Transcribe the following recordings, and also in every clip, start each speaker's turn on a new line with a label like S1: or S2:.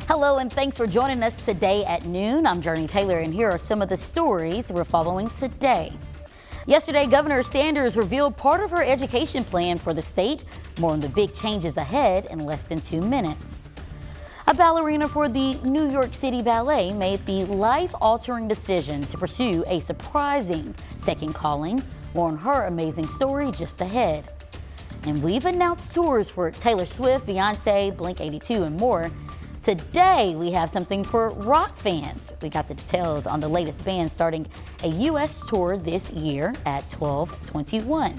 S1: Hello and thanks for joining us today at noon. I'm Jurnee Taylor and here are some of the stories we're following today. Yesterday, Governor Sanders revealed part of her education plan for the state. More on the big changes ahead in less than 2 minutes. A ballerina for the New York City Ballet made the life-altering decision to pursue a surprising second calling. More on her amazing story just ahead. And we've announced tours for Taylor Swift, Beyonce, Blink-182 and more. Today, we have something for rock fans. We got the details on the latest band starting a U.S. tour this year at 12:21.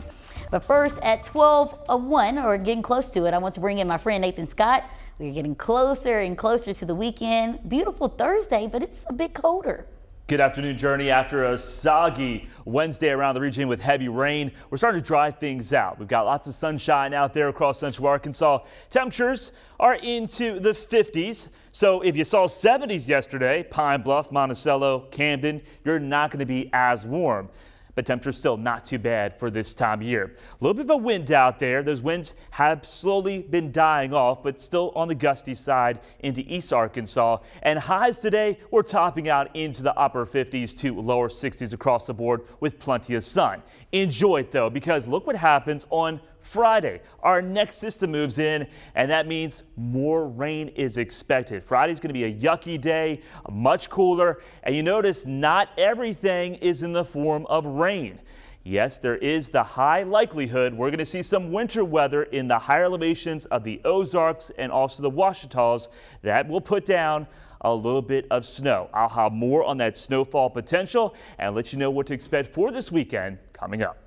S1: But first, at 12:01, or getting close to it, I want to bring in my friend Nathan Scott. We're getting closer and closer to the weekend. Beautiful Thursday, but it's a bit colder.
S2: Good afternoon, Jurnee. After a soggy Wednesday around the region with heavy rain, we're starting to dry things out. We've got lots of sunshine out there across central Arkansas. Temperatures are into the 50s. So if you saw 70s yesterday, Pine Bluff, Monticello, Camden, you're not going to be as warm. But temperature's still not too bad for this time of year. A little bit of a wind out there. Those winds have slowly been dying off, but still on the gusty side into East Arkansas. And highs today, we're topping out into the upper 50s to lower 60s across the board with plenty of sun. Enjoy it though, because look what happens on Friday. Our next system moves in, and that means more rain is expected. Friday's going to be a yucky day, much cooler, and you notice not everything is in the form of rain. Yes, there is the high likelihood we're going to see some winter weather in the higher elevations of the Ozarks and also the Ouachitas. That will put down a little bit of snow. I'll have more on that snowfall potential and let you know what to expect for this weekend coming up.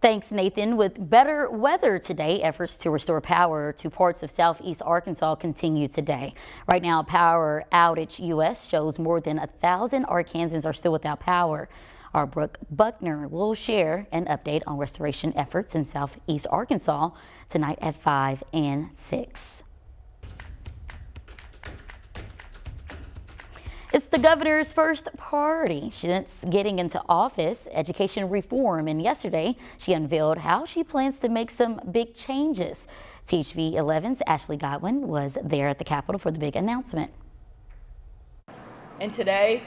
S1: Thanks, Nathan. With better weather today, efforts to restore power to parts of southeast Arkansas continue today. Right now, Power Outage US shows more than 1,000 Arkansans are still without power. Our Brooke Buckner will share an update on restoration efforts in southeast Arkansas tonight at 5 and 6. It's the governor's first party since getting into office, education reform, and yesterday she unveiled how she plans to make some big changes. THV 11's Ashley Godwin was there at the Capitol for the big announcement.
S3: And today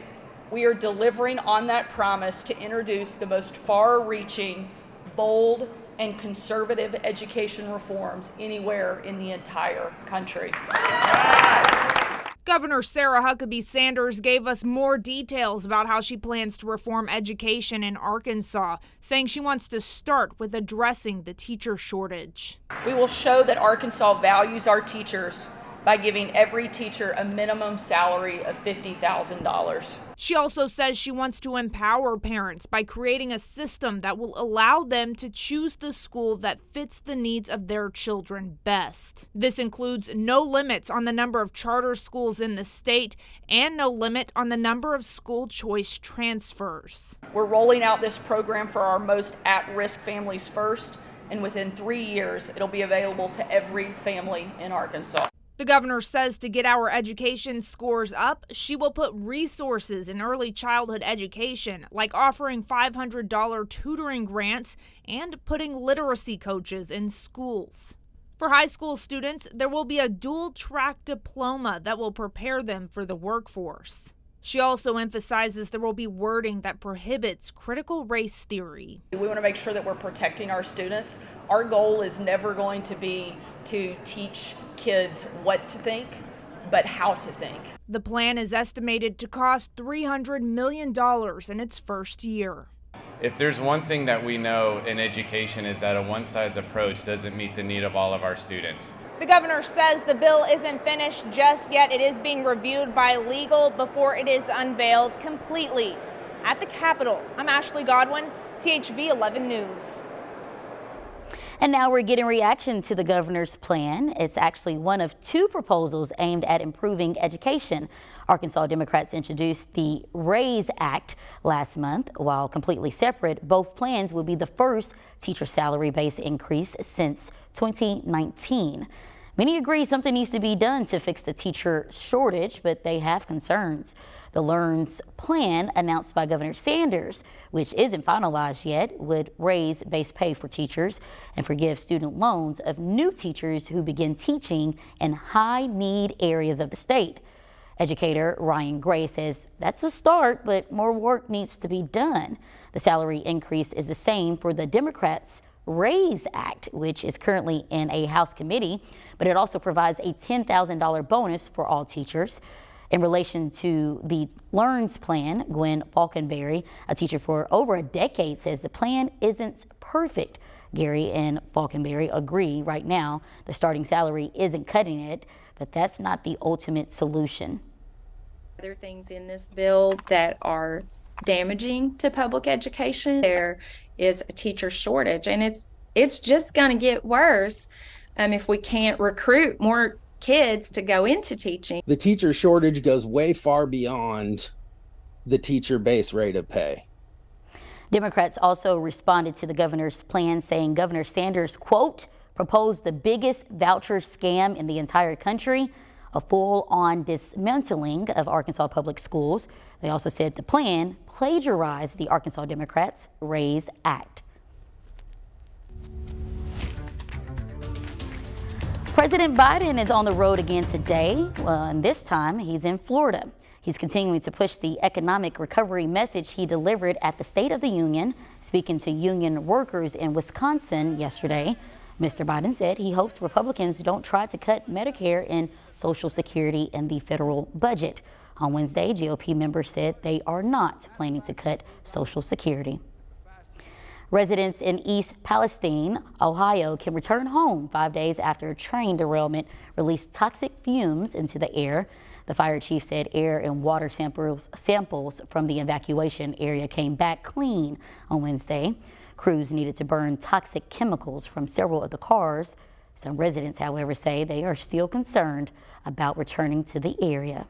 S3: we are delivering on that promise to introduce the most far-reaching, bold, and conservative education reforms anywhere in the entire country.
S4: Governor Sarah Huckabee Sanders gave us more details about how she plans to reform education in Arkansas, saying she wants to start with addressing the teacher shortage.
S3: We will show that Arkansas values our teachers by giving every teacher a minimum salary of $50,000.
S4: She also says she wants to empower parents by creating a system that will allow them to choose the school that fits the needs of their children best. This includes no limits on the number of charter schools in the state and no limit on the number of school choice transfers.
S3: We're rolling out this program for our most at-risk families first, and within 3 years, it'll be available to every family in Arkansas.
S4: The governor says to get our education scores up, she will put resources in early childhood education, like offering $500 tutoring grants and putting literacy coaches in schools. For high school students, there will be a dual-track diploma that will prepare them for the workforce. She also emphasizes there will be wording that prohibits critical race theory.
S3: We want to make sure that we're protecting our students. Our goal is never going to be to teach kids what to think, but how to think.
S4: The plan is estimated to cost $300 million in its first year.
S5: If there's one thing that we know in education is that a one-size approach doesn't meet the need of all of our students.
S6: The governor says the bill isn't finished just yet. It is being reviewed by legal before it is unveiled completely. At the Capitol, I'm Ashley Godwin, THV 11 News.
S1: And now we're getting reaction to the governor's plan. It's actually one of 2 proposals aimed at improving education. Arkansas Democrats introduced the RAISE Act last month. While completely separate, both plans will be the first teacher salary base increase since 2019. Many agree something needs to be done to fix the teacher shortage, but they have concerns. The LEARN's plan, announced by Governor Sanders, which isn't finalized yet, would raise base pay for teachers and forgive student loans of new teachers who begin teaching in high-need areas of the state. Educator Ryan Gray says that's a start, but more work needs to be done. The salary increase is the same for the Democrats' RAISE Act, which is currently in a House committee, but it also provides a $10,000 bonus for all teachers. In relation to the LEARN's plan, Gwen Falconberry, a teacher for over a decade, says the plan isn't perfect. Gary and Falconberry agree right now the starting salary isn't cutting it, but that's not the ultimate solution.
S7: Other things in this bill that are damaging to public education. There is a teacher shortage, and it's just going to get worse if we can't recruit more kids to go into teaching.
S8: The teacher shortage goes way far beyond the teacher base rate of pay.
S1: Democrats also responded to the governor's plan, saying Governor Sanders, quote, proposed the biggest voucher scam in the entire country, a full-on dismantling of Arkansas public schools. They also said the plan plagiarized the Arkansas Democrats' RAISE Act. President Biden is on the road again today, and this time he's in Florida. He's continuing to push the economic recovery message he delivered at the State of the Union, speaking to union workers in Wisconsin yesterday. Mr. Biden said he hopes Republicans don't try to cut Medicare and Social Security in the federal budget. On Wednesday, GOP members said they are not planning to cut Social Security. Residents in East Palestine, Ohio, can return home 5 days after a train derailment released toxic fumes into the air. The fire chief said air and water samples from the evacuation area came back clean on Wednesday. Crews needed to burn toxic chemicals from several of the cars. Some residents, however, say they are still concerned about returning to the area.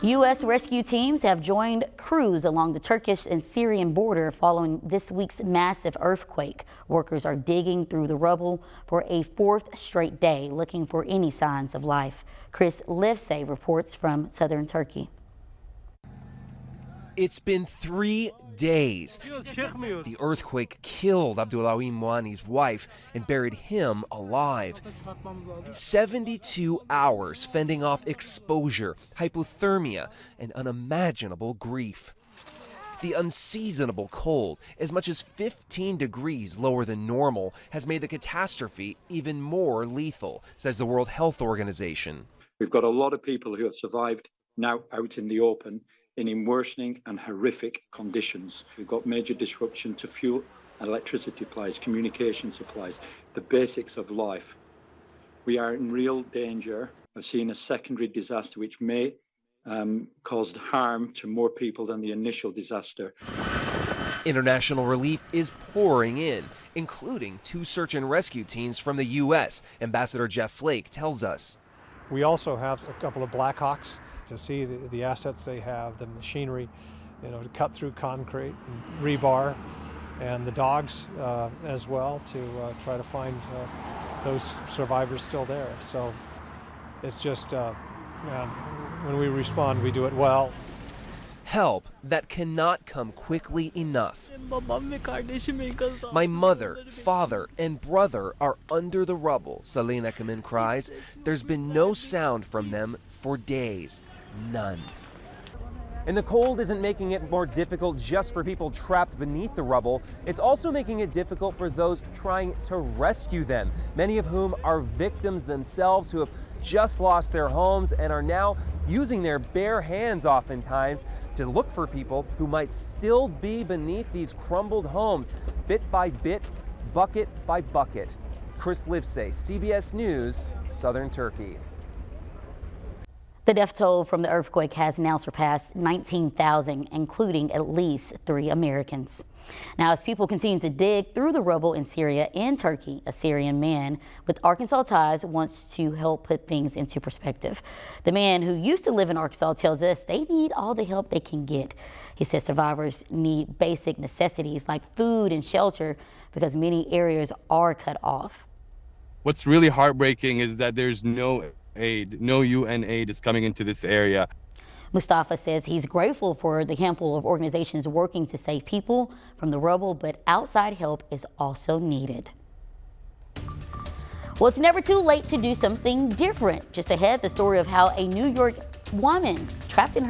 S1: U.S. rescue teams have joined crews along the Turkish and Syrian border following this week's massive earthquake. Workers are digging through the rubble for a fourth straight day, looking for any signs of life. Chris Livesay reports from southern Turkey.
S9: It's been 3 days. The earthquake killed Abdullahi Mwani's wife and buried him alive. 72 hours fending off exposure, hypothermia, and unimaginable grief. The unseasonable cold, as much as 15 degrees lower than normal, has made the catastrophe even more lethal, says the World Health Organization.
S10: We've got a lot of people who have survived now out in the open in worsening and horrific conditions. We've got major disruption to fuel, electricity supplies, communication supplies, the basics of life. We are in real danger of seeing a secondary disaster which may cause harm to more people than the initial disaster.
S9: International relief is pouring in, including 2 search and rescue teams from the U.S., Ambassador Jeff Flake tells us.
S11: We also have a couple of Blackhawks to see the assets they have, the machinery, to cut through concrete and rebar, and the dogs as well to try to find those survivors still there. So it's just, when we respond, we do it well.
S9: Help that cannot come quickly enough. My mother, father, and brother are under the rubble, Selena Kamin cries. There's been no sound from them for days. None.
S12: And the cold isn't making it more difficult just for people trapped beneath the rubble. It's also making it difficult for those trying to rescue them, many of whom are victims themselves who have just lost their homes and are now using their bare hands oftentimes to look for people who might still be beneath these crumbled homes, bit by bit, bucket by bucket. Chris Livesay, CBS News, Southern Turkey.
S1: The death toll from the earthquake has now surpassed 19,000, including at least 3 Americans. Now, as people continue to dig through the rubble in Syria and Turkey, a Syrian man with Arkansas ties wants to help put things into perspective. The man who used to live in Arkansas tells us they need all the help they can get. He says survivors need basic necessities like food and shelter because many areas are cut off.
S13: What's really heartbreaking is that there's no aid, no UN aid is coming into this area.
S1: Mustafa says he's grateful for the handful of organizations working to save people from the rubble, but outside help is also needed. Well, it's never too late to do something different. Just ahead, the story of how a New York woman traded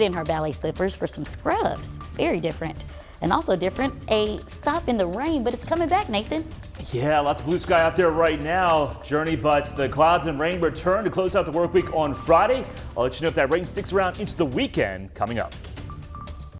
S1: in her ballet slippers for some scrubs. Very different. And also different, a stop in the rain, but it's coming back, Nathan.
S2: Yeah, lots of blue sky out there right now, Jurnee, but the clouds and rain return to close out the work week on Friday. I'll let you know if that rain sticks around into the weekend coming up.